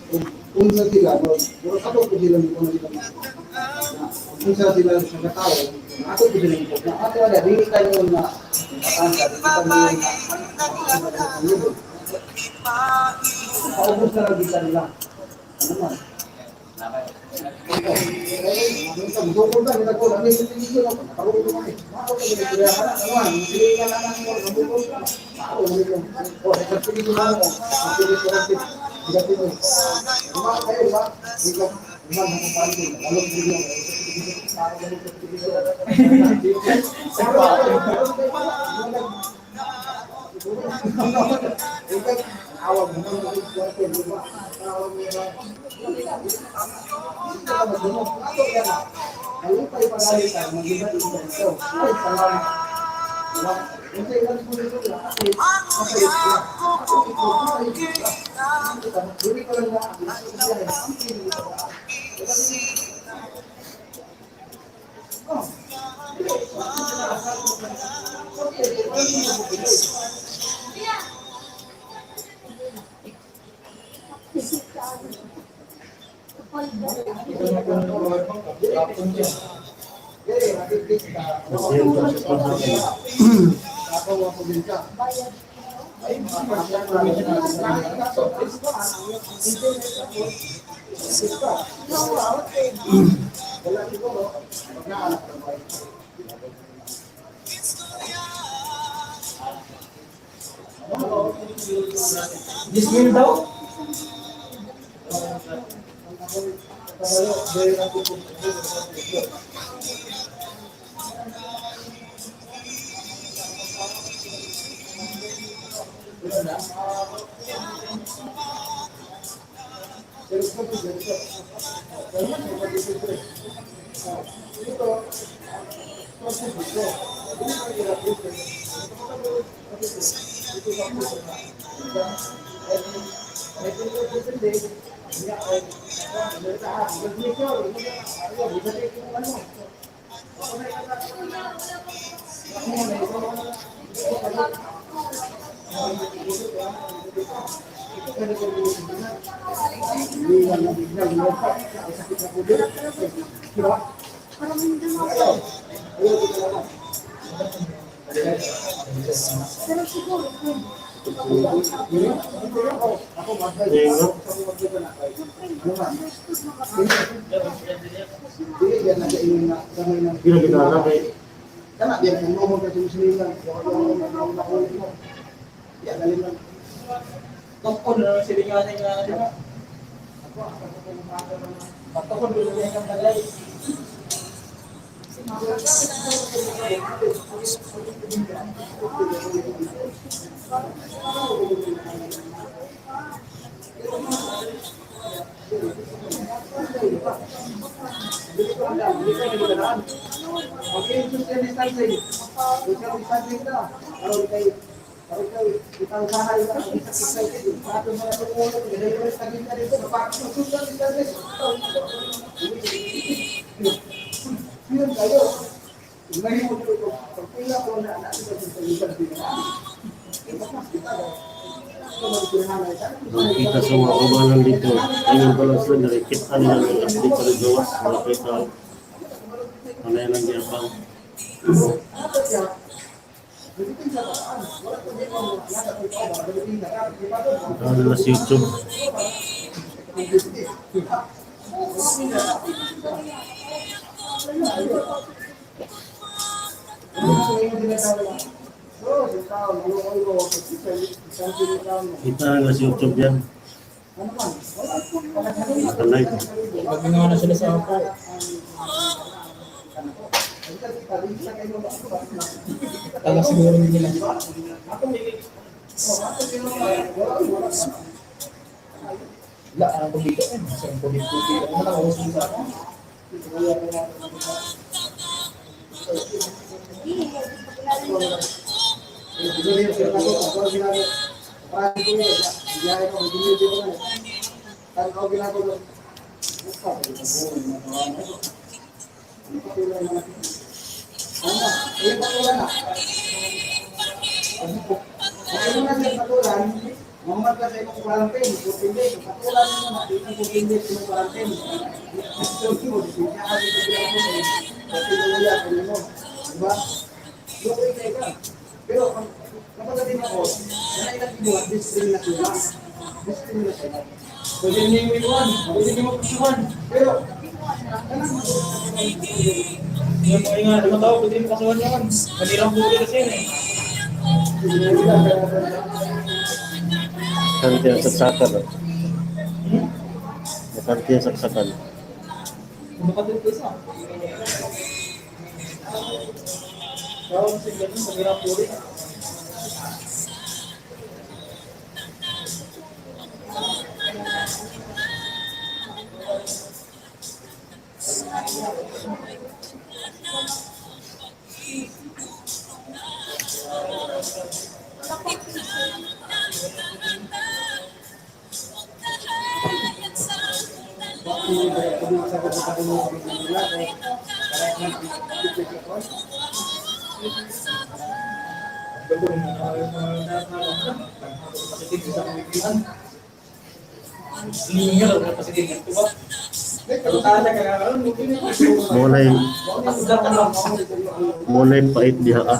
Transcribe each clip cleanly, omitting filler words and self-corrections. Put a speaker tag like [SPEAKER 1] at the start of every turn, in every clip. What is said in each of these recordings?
[SPEAKER 1] kung sa sila, pero ako po sila dito na sila. Kung sa sila sa katao, ako po sila dito. Ako wala, hindi tayo na matanda, hindi tayo na paubos na lang dito nila. Ano man? Bukod na, kita ko, ano yung pinigil ako, nakawin ko kami. Ako ko yung kaya ka na, naman, hindi ka na namin mo, nabukod ka. Ako, o, nagpapili ko na ako, nagpapili ko na ako, nagpapili ko. Umak kayo, ba? Umak nakapali ko, alam ko yun. Awag mo na di ba? Awag mo na. Alipay pagalitan, mag-iba din ito. Ay, salamat. Kasi ilan po nito lang, kasi masayit sila. Hindi ko lang Dismil daw? Karena dia ngomong ke musliman, ya galing lang. Tungkol na silinganin nga di ba? Tungkol dulu yang kan dalay. Oke, social distancing. Social distancing ka. Kalau kita usaha itu bisa itu. Satu satu orang dari kita itu berpakai social distancing. Ini kayo. Ini mau itu. Terpilih kalau nak social distancing.
[SPEAKER 2] Kita semua kawanan dito, ingin balas lang dari kita nila ng asli para gawas, malaki tao. Ano yan ang giyapang? Ano na si YouTube? Kita na si YouTube yan. Naka-live.
[SPEAKER 3] Mag-ingawa na sila sa ako. Kala siguro hindi nila. Wala, ang pagdito eh. Sa pagdito. Ano na ako sa ako?
[SPEAKER 1] Muhammad ka sa imong quarantine, pupindi, kapatulan mo na, dito pupindi sa imong quarantine. So, mo, siya kasi sa pinag-pupindi, kasi nangula sa mo. Diba? Lukoy kayo ka. Pero, kapagaling ako, nanailan mo, discrimination. Discrimination.
[SPEAKER 3] Pwede niyo yung iwan. Pwede niyo magpusuhan.
[SPEAKER 1] Pero,
[SPEAKER 3] Yung mga nga, 5 tao, pwede niyo kasuhan naman. Kanirang buhay kasi yun eh.
[SPEAKER 2] Kanti ang saksakan. Kanti ang saksakan.
[SPEAKER 3] Ano ka din isa? Kaya kasi ganun, kanirang buhay. Gagawin mo na yung mga positive sa kamikilan. Linya lang na positive ito ba? Kalutala ka nga lang,
[SPEAKER 2] Mulai pait diha ah.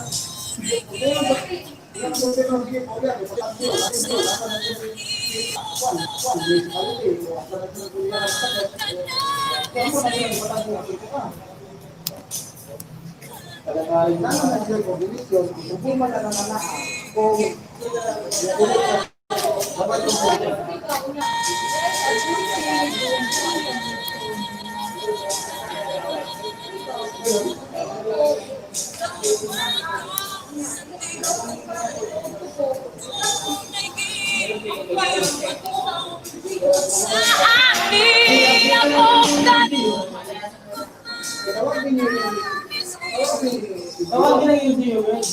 [SPEAKER 3] tawagin lang yung video guys.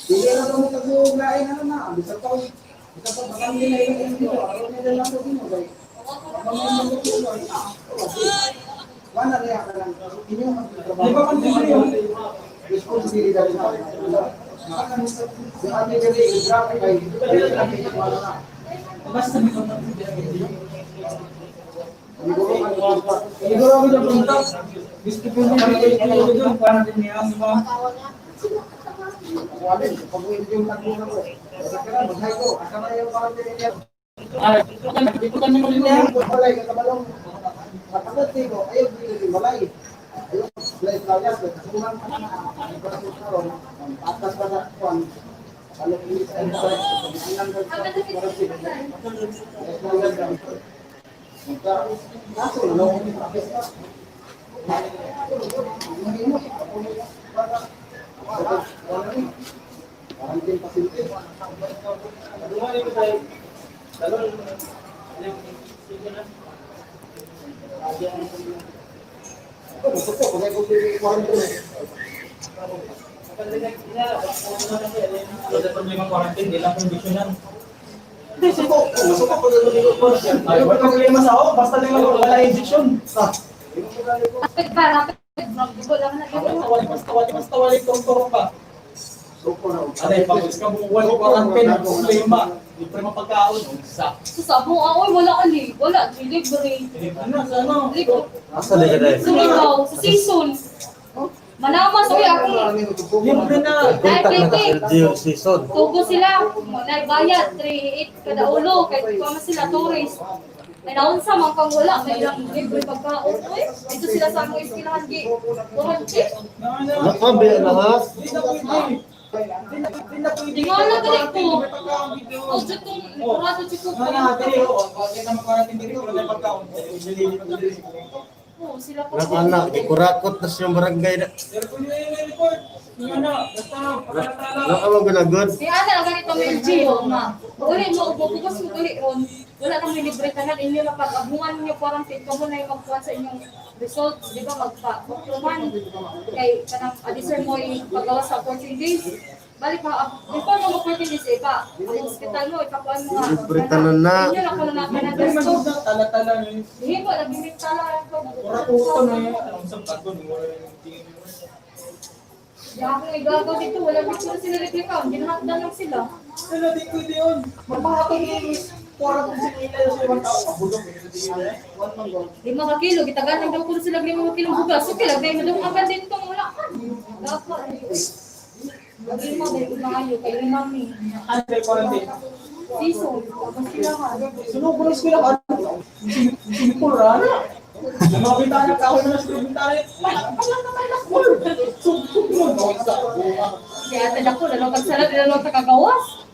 [SPEAKER 1] Hindi na kami nag-uuglain na naman. Bisa pa bakang nila yung dito. Araw nila lang po dito. Mana rin ka lang. Inyo magtrabaho.
[SPEAKER 3] Di ba continue yun?
[SPEAKER 1] Responsibilidad sa akin. Yung ating gabi, i-drop ay
[SPEAKER 3] Basta sabi ko ng video.
[SPEAKER 1] siguro ako na punta.
[SPEAKER 3] Gusto ko nung kayo doon, parang din niya ang mga
[SPEAKER 1] Walin, pag yung nagbunan ko. Kasi kaya, maghay ko. Asa na yung parang niya.
[SPEAKER 3] ito ka naman din niya.
[SPEAKER 1] Balay, katabalong. Kapagod ko, ayaw dito yung balay. Ayaw, balay kaya, kasunan ka na. Atas pa sa kuwan. Kalau ini saya pagkakinan ko sa korupsi. Kaso, lang yung practice ka. Quarantine facility. Gusto ko, kung may quarantine. Masuk ako na nag-injection.
[SPEAKER 3] Ay, wala problema sa ako, basta lang wala injection.
[SPEAKER 4] Rapid ba? Rapid. Mag-google lang na
[SPEAKER 3] Basta wala itong turong pa.
[SPEAKER 1] So, ko na.
[SPEAKER 3] Alay, pag ka buwan ko ang problema. Hindi pa mapagkaon. Sa.
[SPEAKER 4] Sabi mo, ay, wala ka li. Wala, delivery.
[SPEAKER 3] Ano, sa ano?
[SPEAKER 2] Asa na kada?
[SPEAKER 4] Sa ikaw, sa season. Manamas, uy, ako.
[SPEAKER 3] Libre na.
[SPEAKER 2] Kontak na ka LGU season.
[SPEAKER 4] Tugo sila. Nagbayad, 3-8 kada ulo. Kahit kama sila, tourist. May naunsa, man kang wala. May ilang libre pagkaon. Uy, dito sila sa mga iskilahan. Turunti.
[SPEAKER 2] Nakabi na ha.
[SPEAKER 3] Hindi na pwede.
[SPEAKER 4] Di nga lang galing ko. O, dyan kong, kurado dyan ko.
[SPEAKER 3] Bakit na makarating dito? Wala na pagkaon.
[SPEAKER 4] Oo, sila pa.
[SPEAKER 2] Anak, ikurakot na siyang barangay na.
[SPEAKER 3] Pero kung yun yung report, yung ano, basta pagkatala.
[SPEAKER 2] Nakawag na good.
[SPEAKER 4] Si Ana, ganito may LGO na. Uli mo, bukas mo uli ron. Wala nang may libre ka na. Inyo na pag-abungan ninyo quarantine. Kamo na yung magkuhan sa inyong results. Di ba, magpa-proclaman. Kay, kanang adisir mo yung paggawa sa 14 days. Balik pa, before mo 14 days, iba. Ang hospital mo, ipakuan mo nga.
[SPEAKER 2] Libre tanan na.
[SPEAKER 4] Inyo na kung na
[SPEAKER 3] Pero
[SPEAKER 4] pinagasto.
[SPEAKER 3] tala-tala na yun.
[SPEAKER 4] Hindi mo, nag-imit tala.
[SPEAKER 3] Ora ko ito na yun. Ang sampag ko, wala yung tingin mo.
[SPEAKER 4] Kaya kung igagaw dito, wala dito na sila replika. Ginahakdan lang sila.
[SPEAKER 3] Sila di pwede yun. Magpapatong yung 400 sila sa ibang tao. Abulong.
[SPEAKER 4] 5 kilo, gitagan daw ko sila 5 kilo bugas. So, kailang tayo madong agad din itong wala ka. Dapat. Lima, dahil umayo, kayo ni mami.
[SPEAKER 3] Ano kayo quarantine?
[SPEAKER 4] Siso, tapos sila ka.
[SPEAKER 3] Sunod sila ka. Sinipura. Ang mga bintana, kahoy na sa bintana.
[SPEAKER 4] Kaya tada ko, lalo kagsalat, lalo kagawas.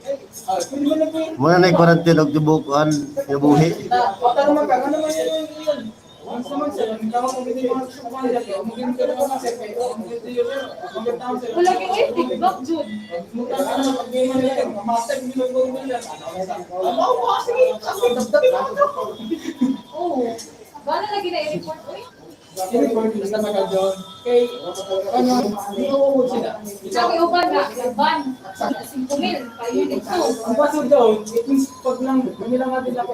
[SPEAKER 3] Pwede mo na po yun.
[SPEAKER 2] Muna na quarantine og tibukan, yabuhi.
[SPEAKER 3] Bata naman ka, ano naman yun? Once naman sila, nagkakaw kung hindi mga susukuhan nila, magiging ka naman sa sepe, magiging yun, magiging tao sila.
[SPEAKER 4] Wala kang epic, back June.
[SPEAKER 3] Mutan ka na, pag-game nila, mamatay, ginagawa nila. Ano, sige, dagdag na.
[SPEAKER 4] Oo. Gano'n lagi na i-report, uy?
[SPEAKER 3] I-report nila sa mga doon. Kay, ano, hindi ko sila.
[SPEAKER 4] Sabi uban na, ban, 5,000, kayo dito.
[SPEAKER 3] Ang paso daw, it means pag lang, kamilang natin ako,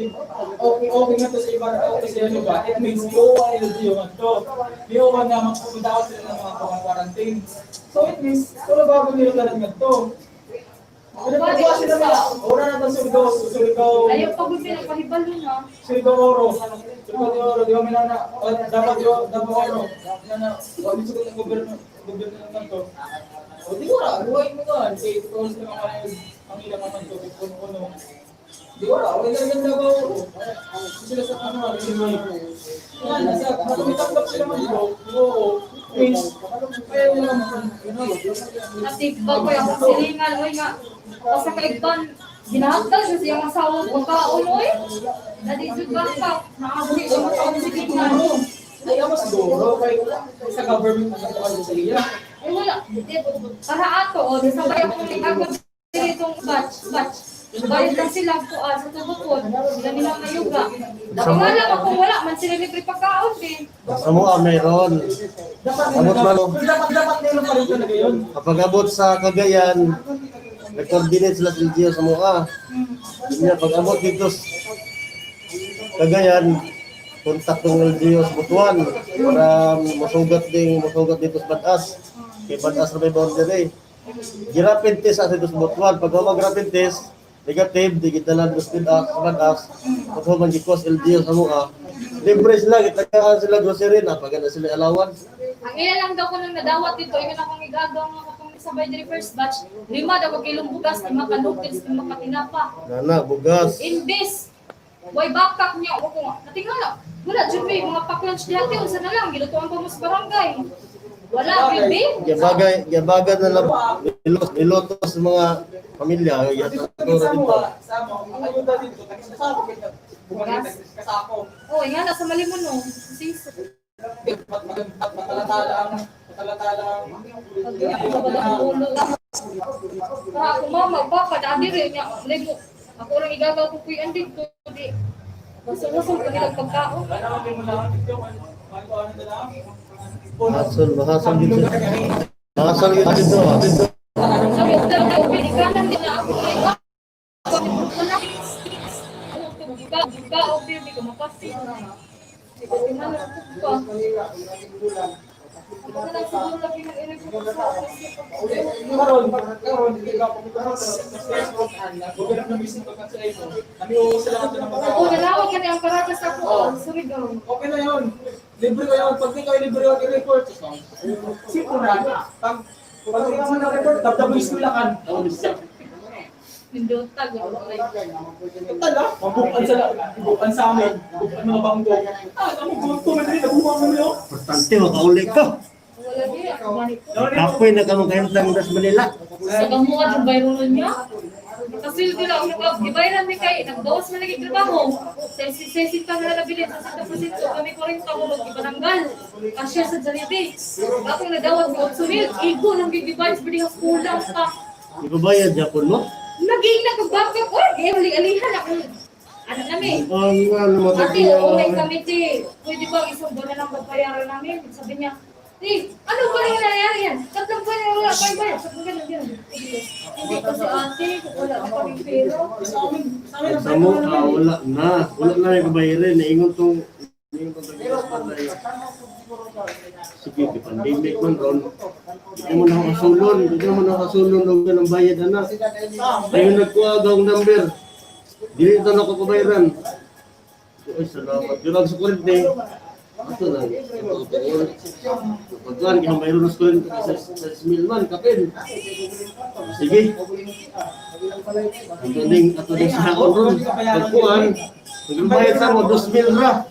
[SPEAKER 3] okay na to sa iba, okay sa ano ba, it means PO1 yung ito. PO1 na magpupunta sila ng mga quarantine. So it means, kung bago nila ka ng ito. Ano pa ba sila na, ora na itong Surigao,
[SPEAKER 4] Ayaw pag pinapahibalo na.
[SPEAKER 3] Surigao Oro, di ba may na, dapat Oro, na, wag gusto ko ng gobyerno naman to. O di ko na, buhay mo ka, kasi ito sila ang ilang naman to, puno. Di ko na, wala lang Davao Oro. Sila sa ano, yan, nasa, matumitanggap sila man dito, oo, please, kaya nila naman,
[SPEAKER 4] Kasi bago yung silingan, uy nga. Kasi kaigban, ginahakdan siya siyang asawa ko kaon, uy. Nadisod ba ka? Nakabuli siya mataon sa gitna.
[SPEAKER 3] kaya mas siguro, kay sa government na sa sa iya.
[SPEAKER 4] Eh wala, para ato, o, sabay akong nagagod itong batch. Bayad lang sila po sa tubukod. Sila nilang mayuga. Dapat nga lang kung wala, man sila libre pagkaon din.
[SPEAKER 2] Sa mga meron. Abot malo.
[SPEAKER 3] Dapat nila pa rin talaga yun.
[SPEAKER 2] Kapag abot sa Cagayan, nag-coordinate sila sa LGU sa mga. Kanya, pag abot dito sa Cagayan, kontak ng LGU sa Butuan para masugat dito sa Batas. Kaya Batas na may boundary. Girapid test sa dito sa Butuan. Pag mag-rapid test, negative, di kita lang sa Batas. Pag man gikos LGU sa mga. Libre sila, kitagaan sila grocery na, pag sila allowance.
[SPEAKER 4] Ang ilan lang daw ko nang nadawat dito, yun akong igagaw nga akong sabay diri first batch. 5 daw ko kilong bugas, 5 ka noodles, 5 ka tinapa.
[SPEAKER 2] Nana, bugas.
[SPEAKER 4] Imbis, way backpack niya ako nga. Natingala, wala, dyan may mga pack-lunch dati, unsa na lang, gilutuan pa mo sa barangay. Wala, baby.
[SPEAKER 2] Gabagay na lang niloto sa mga pamilya.
[SPEAKER 3] Sama, ang ayuda dito, kasama kita. Bumalik kasako.
[SPEAKER 4] Oh, nga, nasa Malimon, no. Siso.
[SPEAKER 3] Matalatala ang
[SPEAKER 4] Ako mama, papa, dati rin niya. Ako lang igagaw ko kuya andin ko. Masal-masal ko nilang pagkaon.
[SPEAKER 2] Mahasal dito. Mahasal dito.
[SPEAKER 4] Sabi ko talaga, pinikanan din na ako. Buka, hindi ko mapasi. Hindi ko tinanong ko pa. Ako na lang siguro lagi nag-i-report sa
[SPEAKER 3] Karon, hindi ka pumunta sa Facebook, gobyerno na mismo ka sa ito. Kami sila ka ng
[SPEAKER 4] Ako, nalawag ka niya ang karatas ako. Sorry, girl.
[SPEAKER 3] Okay na yun. Libre ko yun. Pag di kayo libre ko i-report. Simple na. Pag di ka man na-report, dabdabulis ko lakan.
[SPEAKER 4] Pindotag.
[SPEAKER 3] Tala, mabukan sa amin. Bukan mga bangko. Namubukan ko na rin. Nabukan mo nyo.
[SPEAKER 2] Importante, makauli ka.
[SPEAKER 4] Wala din.
[SPEAKER 2] Kapoy na kamang kahintang das Manila.
[SPEAKER 4] Sa gamuha ng bayroon niya. Kasi hindi lang ako, ibayran din kayo, nagbawas man lagi trabaho. Sesit pa na nabilin sa 100%, kami ko rin kamulog, ipananggal. Kasya sa Jollibee. Ako nadawat ko, sunil, igo ng gigibayas, biling ang kulang pa.
[SPEAKER 2] Ibabayad Japon mo?
[SPEAKER 4] Naging nagbaback, or ali-alihan ako. Ano namin?
[SPEAKER 2] Ano mo
[SPEAKER 4] Ate, unay committee, pwede ba isang buwan na lang babayaran namin? Sabi niya, ano ba yung nangyayari yan? Tatlong buwan na wala kayo ba? Sabi ko ganun. Hindi kasi ate, wala na kaming pera.
[SPEAKER 2] Sa mo, wala na. Wala na yung kabayaran. Naingon tong Sige, di pandemic man ron. Hindi mo nakasulon. Hindi mo nakasulon ng ganang bayad, anak. Ayun nagkuha daw ang number. Dili ito nakukubayran. Ay, salamat. Yun lang sa kurente. Ito na. Pagkuhan, kaya mayroon na sa kurente sa Smilman, kapin. Sige. Ato din sa hakon ron. Pagkuhan, nagbayad sa mo, 2,000 ra.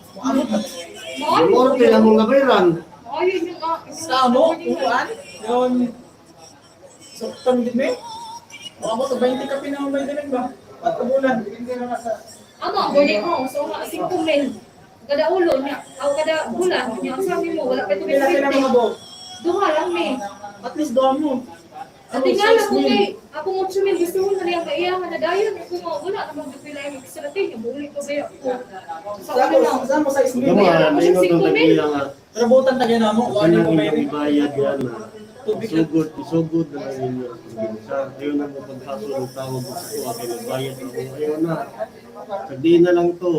[SPEAKER 2] Yung orte na mong nabayran.
[SPEAKER 4] Ayun yung
[SPEAKER 3] Sa ano? Uwan? Yun. Sa pandemic? Ako sa 20 ka pinamay din ba? At bulan.
[SPEAKER 4] Amo, guli mo. So, 5,000. Kada ulo niya, o kada bulan niya, ang sabi mo, wala pa ito
[SPEAKER 3] Pila sila mga bo?
[SPEAKER 4] Duha lang eh.
[SPEAKER 3] At least doon mo.
[SPEAKER 4] At tingnan ako kay, akong 8,000 gusto mo na niyang kailangan na dayon. Ako nga, wala namang pila yung extratin. Yung buli ko ba yun? Sa ano lang.
[SPEAKER 3] Saan mo sa
[SPEAKER 2] Yung
[SPEAKER 3] Smith?
[SPEAKER 2] mga maingon itong tagila nga.
[SPEAKER 3] Pero butan tayo na mo. Ano
[SPEAKER 2] Kanyang
[SPEAKER 3] ko may
[SPEAKER 2] inyong ibayad yan na. Isugod na lang ninyo. Sa ayaw na mo pagkaso ng tawag sa kuha kay nagbayad ako. Ayaw na. Sagdi na lang to.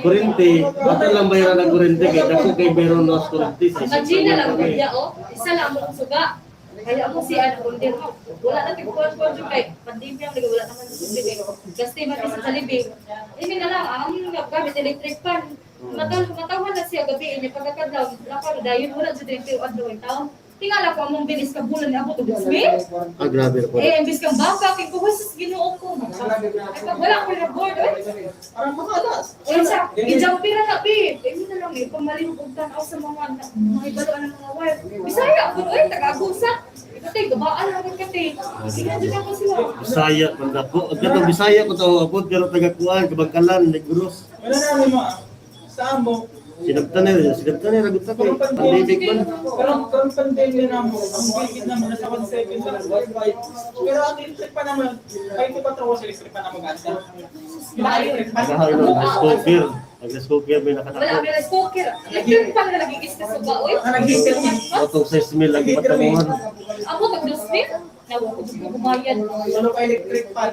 [SPEAKER 2] Kurente, bata lang bayaran ng kurente kaya ako kay Beron Nos kurente.
[SPEAKER 4] Imagine na lang kaya o, isa lang mo suga. Kaya mo si ano, order mo. Wala na tigkuhan-kuhan yung kay pandemya, wala naman sa subli. Gaste man sa talibig. Hindi na lang, ang gamit electric fan. Matawan na siya gabi, niya pagkakadaw, lakar dayon, wala sa direktiyo adlaw yung taon. Tingala ko among bilis ka bulan ni ako to Smith.
[SPEAKER 2] Ah, grabe po.
[SPEAKER 4] Imbis kang baka, kay kuhusis ginoo ko. Ay, pag wala ko yung board, eh.
[SPEAKER 3] Parang makalas.
[SPEAKER 4] Ayun sa, ijampira na, babe. Ayun na lang eh, pamalino kong tanaw sa mga ibaloan ng mga wife. Bisaya ako, oy, taga-agusa. Ikatay, gabaan lang ang katay. Sige, dyan ako sila.
[SPEAKER 2] Bisaya man ako. Agad Bisaya ko to abot pero taga-kuan Kabangkalan, Negros.
[SPEAKER 3] Wala na mo. Saan mo?
[SPEAKER 2] Sinabtanay ragot ako. Pandemic man.
[SPEAKER 3] Karang pandemya na mo. Ang bigit naman na sa 1 second na Wi-Fi. Pero ang electric pa naman, 24 hours electric pa naman ganda. Electric pa.
[SPEAKER 2] Nagahaw ng rice cooker. Rice cooker may
[SPEAKER 4] Wala,
[SPEAKER 2] nakatakot.
[SPEAKER 4] may rice cooker. Electric pa na nagigis ka sa ba, oy.
[SPEAKER 3] Ang nag-heater niya.
[SPEAKER 2] Otong 6,000 lagi patanguhan.
[SPEAKER 4] Ako, mag-dosmith. Nawa ko dito kumayan.
[SPEAKER 3] Ano ka electric pan?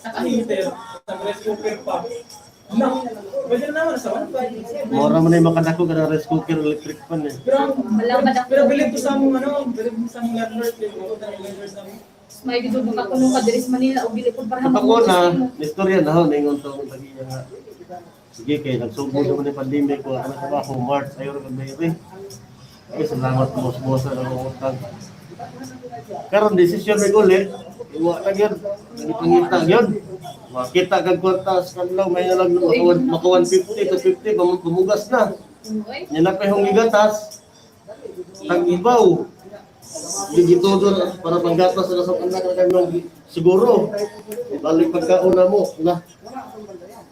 [SPEAKER 3] Naka-heater. Nag-rice cooker pa. No. Pwede na naman sa 1.5.
[SPEAKER 2] Mora man ay makadako ka ng rice cooker electric pan eh.
[SPEAKER 3] Pero bilib ko sa mong ano, bilib ko sa mong learners, bilib ko sa mong learners namin.
[SPEAKER 4] May dito makakulong ka diri sa Manila o bili ko para
[SPEAKER 2] Ako na, istorya na ho, naingon to akong tagiya nga. Sige, kay nagsugbo naman yung pandemic ko. Ano sa ako, March, ayaw rin may ay, salamat mo, sumusa na ang utang. Karon desisyon may guli, iwa lang yun. Nagipangita yun. Makita kag kwartas kanlaw, may nalang maka 150 to 50, bumugas na. Nilapay hong igatas, tag-ibaw. Digitodor para panggatas na sa anak na kami siguro. Balik pagkauna mo, na.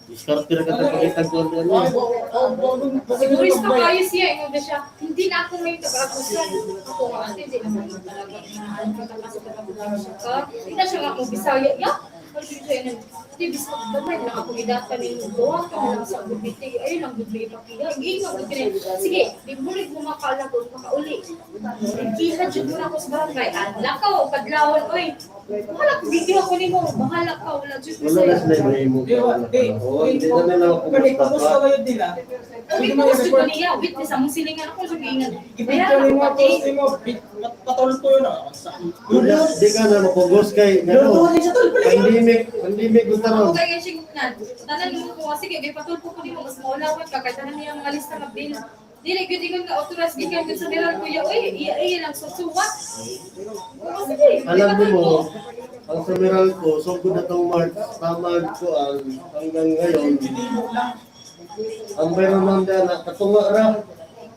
[SPEAKER 2] Diskarte na ka pagkitag ko ano.
[SPEAKER 4] Siguro is kayo siya, ingon na siya. Hindi na ako may taga-agusan. Ako nga, hindi naman talaga na ang kakasita na siya. Hindi na siya nga kung Bisaya. Ya, kasi siya yun. Hindi, bisa gamay na ako idatan ng doha ka na lang sa gubiti. Ayun ang gubiti pakiya. Ingat ko kinin. Sige, di bulig mo makalagot, makauli. Kihad yun muna ako sa barangay. Lakaw, kadlawan, oy. Bahala ko, hindi ako ni mo. Bahala ka, wala dyan ko
[SPEAKER 2] Wala na
[SPEAKER 4] sa'yo.
[SPEAKER 2] sila may mo. Hindi na nila ako
[SPEAKER 3] Kani, kumusta kayo nila?
[SPEAKER 4] Sabi ko, gusto ko niya. Wait, sa mong silingan ako, sabi ingat.
[SPEAKER 3] Ipicture mo, post mo, patulog ko yun.
[SPEAKER 2] Di ka na mapugos kay pandemic gusto
[SPEAKER 4] Ako
[SPEAKER 2] ron.
[SPEAKER 4] kaya siya nga, tanan mo ko, sige, may patulpo ko din mo, mas maulawat ka, kahit tanan niya mga lista ng bill. Dili, good ingon ka, authorized gikan ko sa bilang kuya, uy, iya lang susuwa. Sige,
[SPEAKER 2] Alam mo, ang sumiral ko, sugod na itong March, tamad ko hanggang ngayon. Ang meron lang dyan, katunga ra.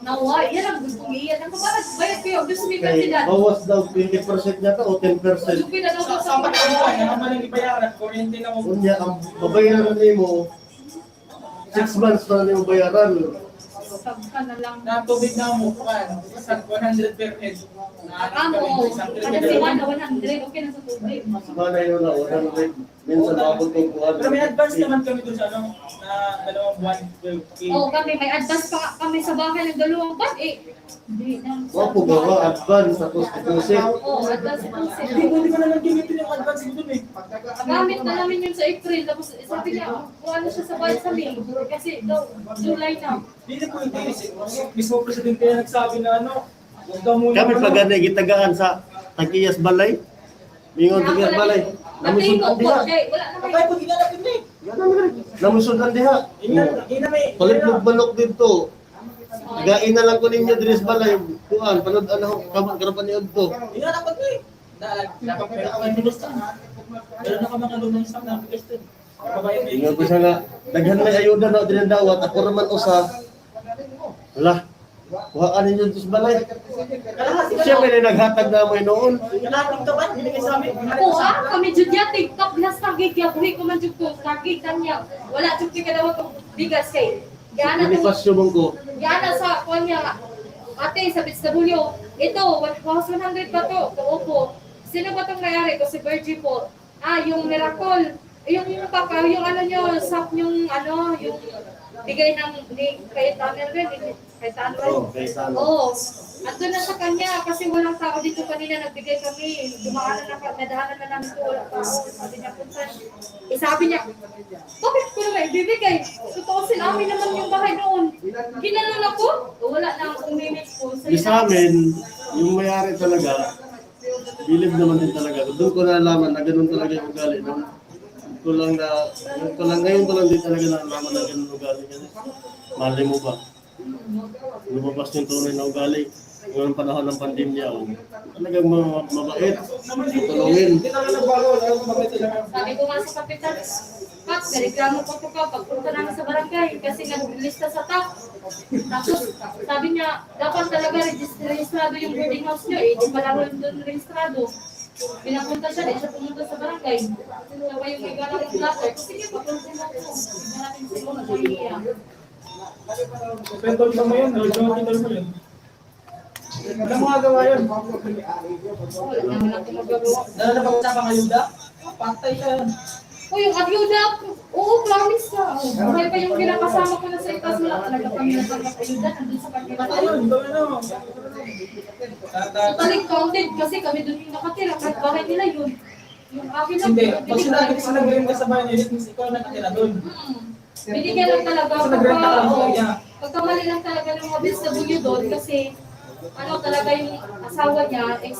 [SPEAKER 4] nawa, yan ang gusto ko iya. Nakabalas, bayad ko yung gusto mo yung
[SPEAKER 2] Kay
[SPEAKER 4] kandidat.
[SPEAKER 2] bawas daw 20% niya o 10%.
[SPEAKER 4] Gusto na daw
[SPEAKER 3] Sa
[SPEAKER 4] sa mga
[SPEAKER 3] pagkakuan, naman ang ibayaran, kuryente na mo.
[SPEAKER 2] Kunya, ang babayaran mo, 6 months na yung bayaran.
[SPEAKER 4] Sabka na lang.
[SPEAKER 3] Na tubig na mo, kan, isang 100 per head.
[SPEAKER 4] Amo, kada si Juan na 100, okay na sa tubig.
[SPEAKER 2] Mana yun na, 100. Minsan maabot ko kuha.
[SPEAKER 3] Pero may advance naman kami dun sa ano, na 2 buwan, 12K.
[SPEAKER 4] Oo, kami, may advance pa kami sa bahay ng 2 buwan. Hindi na.
[SPEAKER 2] Wapo gawa, advance, tapos deposit.
[SPEAKER 4] Oo, advance po
[SPEAKER 3] Hindi ko naman gamitin yung advance dun eh.
[SPEAKER 4] Gamit na namin yun sa April. Tapos sabi niya, kuha na siya sa bahay sa May. Kasi daw, July na.
[SPEAKER 3] Hindi na po yung mismo presidente na nagsabi na ano, huwag daw muna.
[SPEAKER 2] Kami pag ganay, gitagaan sa Tagiyas Balay. Mingon Tagiyas Balay.
[SPEAKER 4] Namusod
[SPEAKER 2] Namusod
[SPEAKER 4] po,
[SPEAKER 2] ang diha.
[SPEAKER 4] wala na
[SPEAKER 3] Kaya pag ginanapin na eh.
[SPEAKER 2] Namusod ang diha.
[SPEAKER 3] Ina may.
[SPEAKER 2] Palit mo manok dito. Gain na lang ko ninyo Dres Balay. Kuan, panood ano, karapan ni Odto.
[SPEAKER 3] Ginanapin na eh. Dapat pero ako yung minister. Pero nakamakalo ng isang nabigas din. Kabayan may.
[SPEAKER 2] Ingon ko siya nga, daghan may ayuda na dinadawat, ako naman usa. Wala. Kuhaan ninyo Dres Balay. Siya may naghatag na mo noon.
[SPEAKER 3] Kalating ka ba? Binigay sa amin.
[SPEAKER 4] Oo, kami jud ya TikTok nas tagig ya buhi ko man jud ko tagig kanya. Wala jud kay kadawat og bigas kay. Gana to.
[SPEAKER 2] Pinipasyo mong ko.
[SPEAKER 4] Gana sa kanya. Ate sa BSW, ito 1,100 pa to. Opo. Sino ba tong mayari ko si Virgie po? Yung Miracle. Yung paka, yung ano nyo, sap yung ano, yung bigay ng ni Cayetano rin, Cayetano rin.
[SPEAKER 2] Okay, sana.
[SPEAKER 4] Oo. Andun na sa kanya kasi walang tao dito kanina nagbigay kami. Dumaan na nadahanan na namin ko walang tao. Sabi niya punta. Sabi niya, bakit ko naman ibibigay? Totoo amin naman yung bahay noon. Ginanon ako. Wala na akong minutes ko.
[SPEAKER 2] Di sa amin, yung mayari talaga, bilib naman din talaga. Doon ko nalaman na ganun talaga yung ugali. Ngayon ko lang din talaga nalaman na ganun ugali. Kasi mali mo ba? Lumabas yung tunay na ugali. Ngayong panahon ng pandemya, talagang mabait, tutulungin.
[SPEAKER 3] Hindi naman nagbago. Wala akong mabait talaga.
[SPEAKER 4] Sabi ko nga sa kapitan, Pat, reklamo pa po ka pagpunta namin sa barangay kasi nag-lista sa top. Tapos sabi niya, dapat talaga registrado yung boarding house niyo eh. Di pala rin doon registrado. Pinapunta siya, di siya pumunta sa barangay. Sabi yung igala ng plato. Sige, papunta na po. Hindi natin siguro na siya.
[SPEAKER 3] Pentol ka mo yun. Pentol mo yun. Ano mga gawa yun?
[SPEAKER 4] Wala naman ako magagawa.
[SPEAKER 3] Dala na pag-usapang ayuda? Patay ka.
[SPEAKER 4] O yung ayuda, oo, promise ka. Buhay pa yung kinakasama ko na sa itas. Wala talaga kami natanggap ayuda. Nandun sa kanila.
[SPEAKER 3] Patay yun. Gawin ano.
[SPEAKER 4] Totally counted kasi kami doon yung nakatira. Kahit bahay nila yun. Yung akin lang.
[SPEAKER 3] Hindi. Pag sinag-rent ka sa bahay niya, means ikaw nakatira doon.
[SPEAKER 4] Binigyan lang talaga.
[SPEAKER 3] Kasi nag-rent ka lang sa kanya.
[SPEAKER 4] Pagkamali lang talaga ng mga BSW doon kasi ano talaga yung asawa niya is